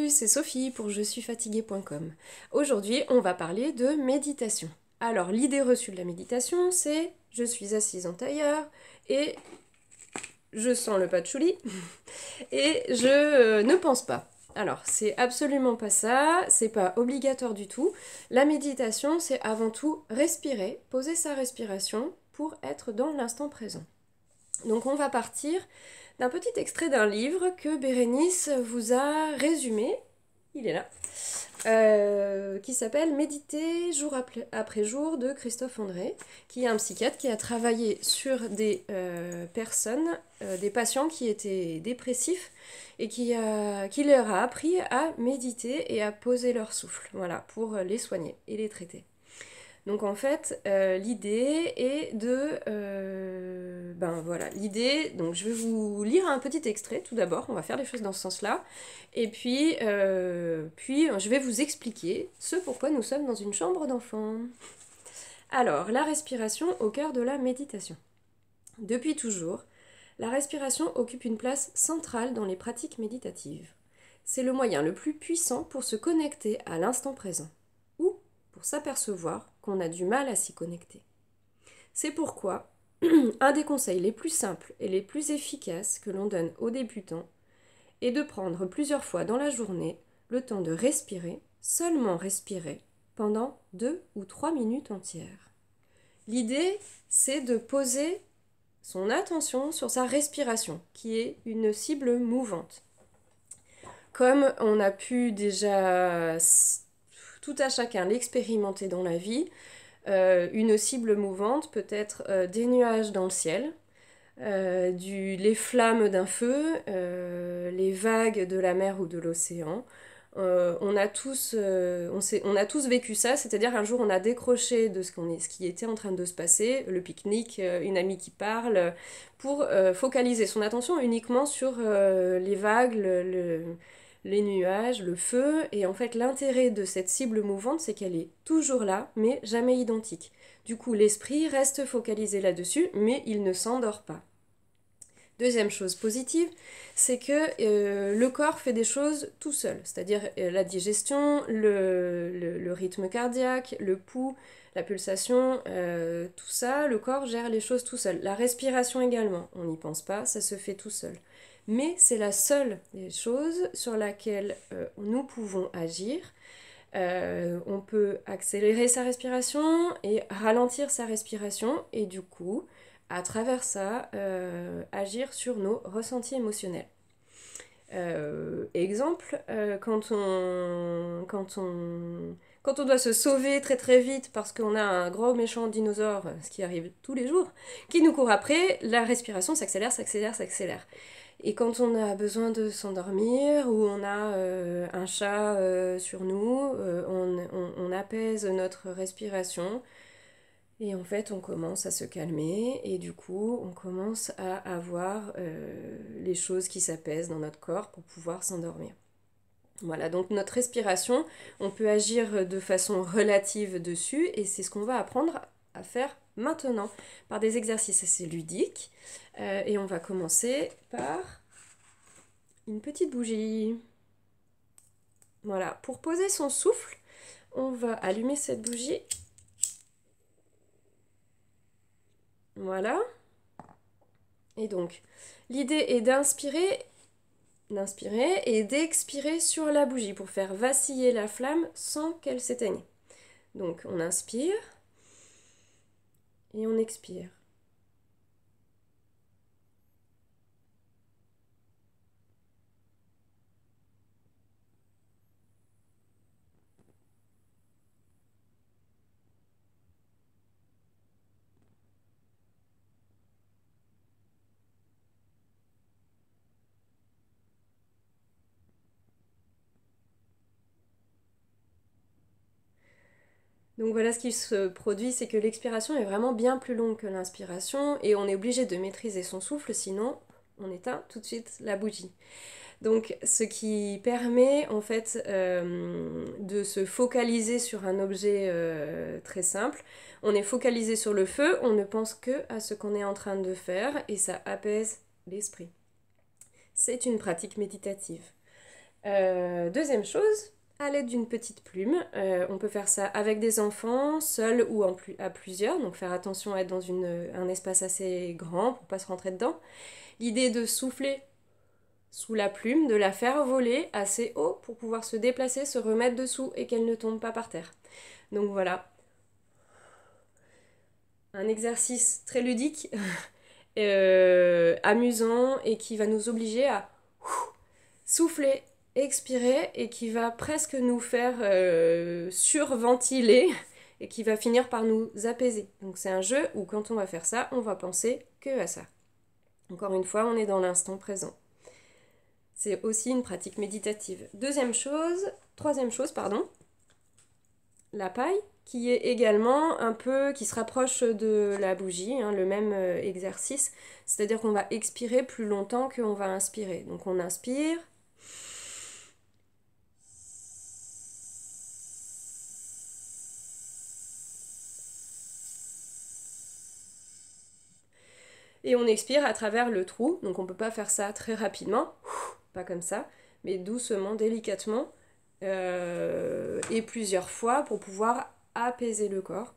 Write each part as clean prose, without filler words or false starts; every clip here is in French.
Salut, c'est Sophie pour je suis fatiguée.com. Aujourd'hui, on va parler de méditation. Alors, l'idée reçue de la méditation, c'est je suis assise en tailleur et je sens le patchouli et je ne pense pas. Alors, c'est absolument pas ça, c'est pas obligatoire du tout. La méditation, c'est avant tout respirer, poser sa respiration pour être dans l'instant présent. Donc, on va partir d'un petit extrait d'un livre que Bérénice vous a résumé, il est là, qui s'appelle Méditer jour après jour de Christophe André, qui est un psychiatre qui a travaillé sur des personnes, des patients qui étaient dépressifs et qui leur a appris à méditer et à poser leur souffle, voilà, pour les soigner et les traiter. Donc en fait, l'idée est de... l'idée... Donc je vais vous lire un petit extrait tout d'abord, on va faire les choses dans ce sens-là. Et puis je vais vous expliquer ce pourquoi nous sommes dans une chambre d'enfant. Alors, la respiration au cœur de la méditation. Depuis toujours, la respiration occupe une place centrale dans les pratiques méditatives. C'est le moyen le plus puissant pour se connecter à l'instant présent, ou pour s'apercevoir qu'on a du mal à s'y connecter. C'est pourquoi un des conseils les plus simples et les plus efficaces que l'on donne aux débutants est de prendre plusieurs fois dans la journée le temps de respirer, seulement respirer, pendant 2 ou 3 minutes entières. L'idée, c'est de poser son attention sur sa respiration, qui est une cible mouvante. Comme on a pu déjà tout à chacun l'expérimenter dans la vie, une cible mouvante peut être des nuages dans le ciel, les flammes d'un feu, les vagues de la mer ou de l'océan. On a tous vécu ça, c'est-à-dire un jour on a décroché de ce qui était en train de se passer, le pique-nique, une amie qui parle, pour focaliser son attention uniquement sur les vagues, les nuages, le feu, et en fait l'intérêt de cette cible mouvante, c'est qu'elle est toujours là, mais jamais identique. Du coup, l'esprit reste focalisé là-dessus, mais il ne s'endort pas. Deuxième chose positive, c'est que le corps fait des choses tout seul, c'est-à-dire la digestion, le rythme cardiaque, le pouls, la pulsation, tout ça, le corps gère les choses tout seul. La respiration également, on n'y pense pas, ça se fait tout seul. Mais c'est la seule des choses sur laquelle nous pouvons agir. On peut accélérer sa respiration et ralentir sa respiration et du coup, à travers ça, agir sur nos ressentis émotionnels. Exemple, quand on doit se sauver très très vite parce qu'on a un gros méchant dinosaure, ce qui arrive tous les jours, qui nous court après, la respiration s'accélère, s'accélère, s'accélère. Et quand on a besoin de s'endormir ou on a un chat sur nous, on apaise notre respiration et en fait on commence à se calmer et du coup on commence à avoir les choses qui s'apaisent dans notre corps pour pouvoir s'endormir. Voilà, donc notre respiration, on peut agir de façon relative dessus et c'est ce qu'on va apprendre à faire maintenant par des exercices assez ludiques. Et on va commencer par une petite bougie. Voilà, pour poser son souffle, on va allumer cette bougie. Voilà. Et donc, l'idée est d'inspirer et d'expirer sur la bougie pour faire vaciller la flamme sans qu'elle s'éteigne. Donc, on inspire et on expire. Donc voilà, ce qui se produit, c'est que l'expiration est vraiment bien plus longue que l'inspiration et on est obligé de maîtriser son souffle, sinon on éteint tout de suite la bougie. Donc ce qui permet en fait de se focaliser sur un objet très simple. On est focalisé sur le feu, on ne pense que à ce qu'on est en train de faire et ça apaise l'esprit. C'est une pratique méditative. Deuxième chose, à l'aide d'une petite plume, on peut faire ça avec des enfants, seul ou à plusieurs, donc faire attention à être dans un espace assez grand pour pas se rentrer dedans. L'idée est de souffler sous la plume, de la faire voler assez haut pour pouvoir se déplacer, se remettre dessous et qu'elle ne tombe pas par terre. Donc voilà, un exercice très ludique, amusant et qui va nous obliger à souffler, expirer et qui va presque nous faire surventiler et qui va finir par nous apaiser. Donc c'est un jeu où quand on va faire ça, on va penser que à ça. Encore une fois, on est dans l'instant présent. C'est aussi une pratique méditative. Troisième chose, la paille, qui est également un peu, qui se rapproche de la bougie, hein, le même exercice, c'est-à-dire qu'on va expirer plus longtemps qu'on va inspirer. Donc on inspire, et on expire à travers le trou, donc on ne peut pas faire ça très rapidement, pas comme ça, mais doucement, délicatement, et plusieurs fois pour pouvoir apaiser le corps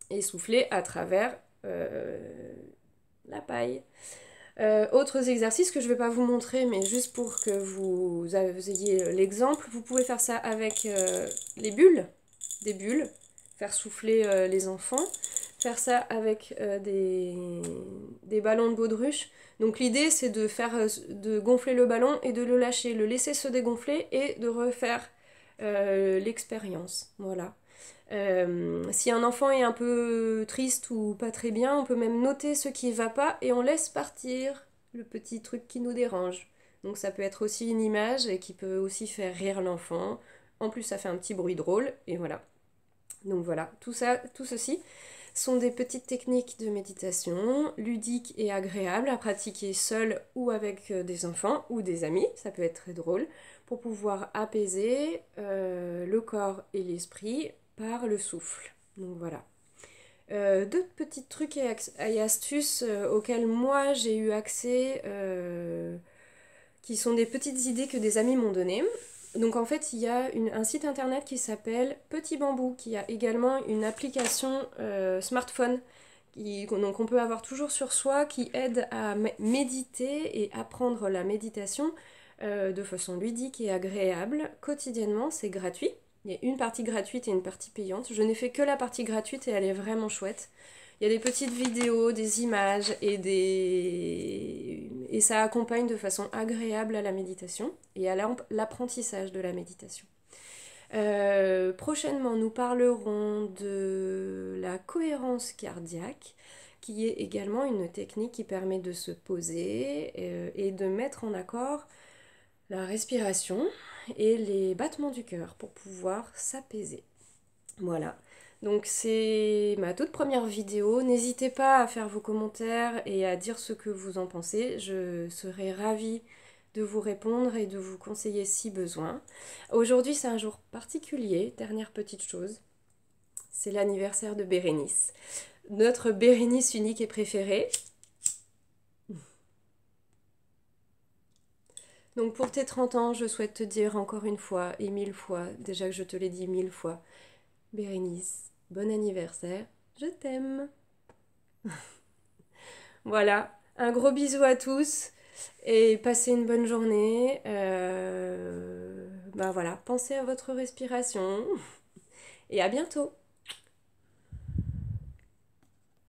et souffler à travers la paille. Autres exercices que je ne vais pas vous montrer, mais juste pour que vous ayez l'exemple, vous pouvez faire ça avec des bulles, faire souffler les enfants, faire ça avec des ballons de baudruche. Donc l'idée c'est de gonfler le ballon et de le lâcher, le laisser se dégonfler et de refaire l'expérience. Voilà. Si un enfant est un peu triste ou pas très bien, on peut même noter ce qui ne va pas et on laisse partir le petit truc qui nous dérange. Donc ça peut être aussi une image et qui peut aussi faire rire l'enfant. En plus ça fait un petit bruit drôle et voilà. Donc voilà, tout ceci sont des petites techniques de méditation ludiques et agréables à pratiquer seul ou avec des enfants ou des amis, ça peut être très drôle, pour pouvoir apaiser le corps et l'esprit par le souffle. Donc voilà. Deux petits trucs et astuces auxquels moi j'ai eu accès, qui sont des petites idées que des amis m'ont données. Donc en fait, il y a un site internet qui s'appelle Petit Bambou, qui a également une application smartphone donc on peut avoir toujours sur soi, qui aide à méditer et apprendre la méditation de façon ludique et agréable quotidiennement. C'est gratuit. Il y a une partie gratuite et une partie payante. Je n'ai fait que la partie gratuite et elle est vraiment chouette. Il y a des petites vidéos, des images et ça accompagne de façon agréable à la méditation et à l'apprentissage de la méditation. Prochainement, nous parlerons de la cohérence cardiaque, qui est également une technique qui permet de se poser et de mettre en accord la respiration et les battements du cœur pour pouvoir s'apaiser. Voilà. Donc c'est ma toute première vidéo. N'hésitez pas à faire vos commentaires et à dire ce que vous en pensez. Je serai ravie de vous répondre et de vous conseiller si besoin. Aujourd'hui c'est un jour particulier. Dernière petite chose, c'est l'anniversaire de Bérénice. Notre Bérénice unique et préférée. Donc pour tes 30 ans, je souhaite te dire encore une fois et 1000 fois, déjà que je te l'ai dit 1000 fois, Bérénice, bon anniversaire, je t'aime. Voilà, un gros bisou à tous et passez une bonne journée. Voilà, pensez à votre respiration et à bientôt.